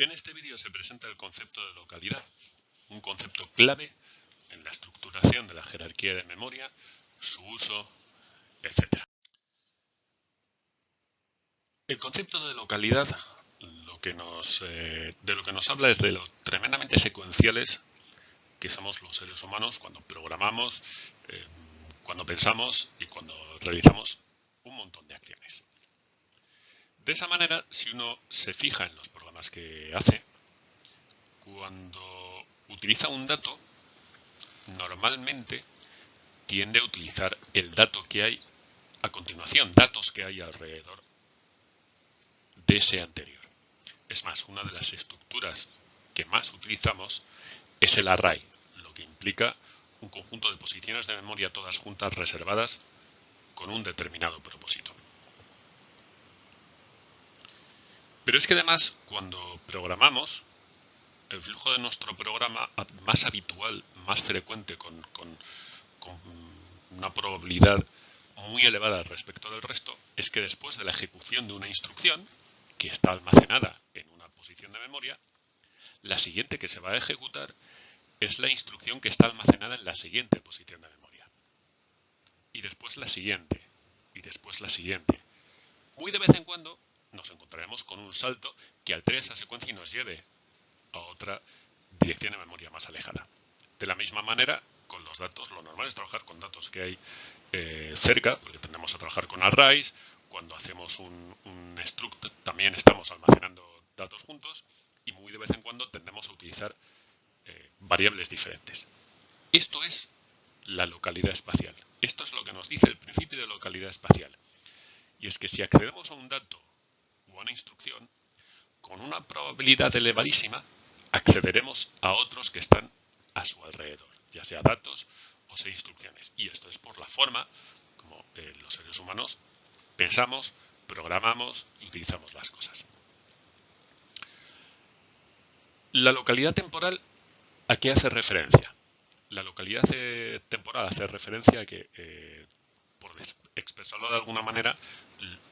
En este vídeo se presenta el concepto de localidad, un concepto clave en la estructuración de la jerarquía de memoria, su uso, etc. El concepto de localidad de lo que nos habla es de lo tremendamente secuenciales que somos los seres humanos cuando programamos, cuando pensamos y cuando realizamos un montón de acciones. De esa manera, si uno se fija en los programas que hace, cuando utiliza un dato, normalmente tiende a utilizar el dato que hay a continuación, datos que hay alrededor de ese anterior. Es más, una de las estructuras que más utilizamos es el array, lo que implica un conjunto de posiciones de memoria todas juntas reservadas con un determinado propósito. Pero es que además, cuando programamos, el flujo de nuestro programa más habitual, más frecuente, con una probabilidad muy elevada respecto del resto, es que después de la ejecución de una instrucción, que está almacenada en una posición de memoria, la siguiente que se va a ejecutar es la instrucción que está almacenada en la siguiente posición de memoria. Y después la siguiente, y después la siguiente. Muy de vez en cuando nos encontraremos con un salto que altere esa secuencia y nos lleve a otra dirección de memoria más alejada. De la misma manera, con los datos, lo normal es trabajar con datos que hay cerca, porque tendemos a trabajar con arrays. Cuando hacemos un struct también estamos almacenando datos juntos y muy de vez en cuando tendemos a utilizar variables diferentes. Esto es la localidad espacial. Esto es lo que nos dice el principio de localidad espacial. Y es que si accedemos a un dato o a una instrucción, con una probabilidad elevadísima, accederemos a otros que están a su alrededor, ya sea datos o sea instrucciones. Y esto es por la forma como los seres humanos pensamos, programamos y utilizamos las cosas. La localidad temporal, ¿a qué hace referencia? La localidad temporal hace referencia a que, por expresarlo de alguna manera,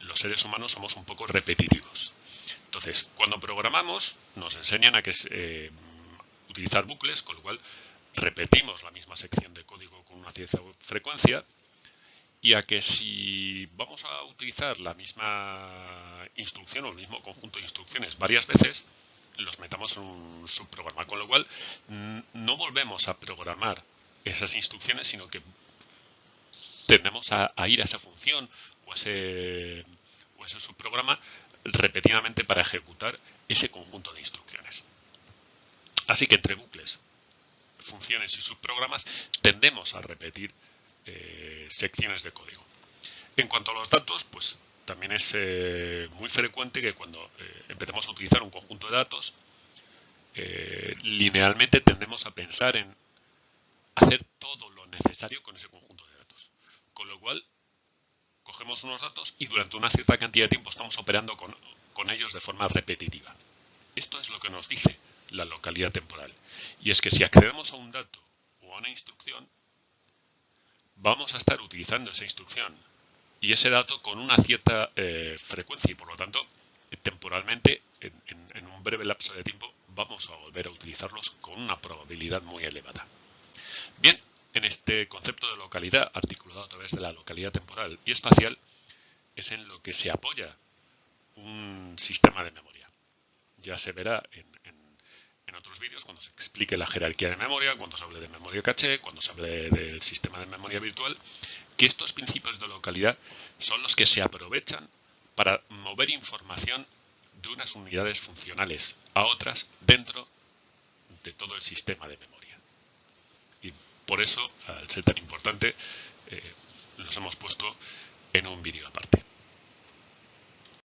los seres humanos somos un poco repetitivos. Entonces, cuando programamos, nos enseñan a utilizar bucles, con lo cual repetimos la misma sección de código con una cierta frecuencia, y a que si vamos a utilizar la misma instrucción o el mismo conjunto de instrucciones varias veces, los metamos en un subprograma, con lo cual no volvemos a programar esas instrucciones, sino que tendemos a ir a esa función o a ese subprograma repetidamente para ejecutar ese conjunto de instrucciones. Así que entre bucles, funciones y subprogramas tendemos a repetir secciones de código. En cuanto a los datos, pues también es muy frecuente que cuando empecemos a utilizar un conjunto de datos, linealmente tendemos a pensar en hacer todo lo necesario con ese conjunto de datos. Con lo cual, cogemos unos datos y durante una cierta cantidad de tiempo estamos operando con ellos de forma repetitiva. Esto es lo que nos dice la localidad temporal. Y es que si accedemos a un dato o a una instrucción, vamos a estar utilizando esa instrucción y ese dato con una cierta frecuencia y por lo tanto, temporalmente, en un breve lapso de tiempo, vamos a volver a utilizarlos con una probabilidad muy elevada. Bien, en este concepto de localidad, articulado a través de la localidad temporal y espacial, es en lo que se apoya un sistema de memoria. Ya se verá en otros vídeos cuando se explique la jerarquía de memoria, cuando se hable de memoria caché, cuando se hable del sistema de memoria virtual, que estos principios de localidad son los que se aprovechan para mover información de unas unidades funcionales a otras dentro de todo el sistema de memoria. Y por eso, al ser tan importante, los hemos puesto en un vídeo aparte.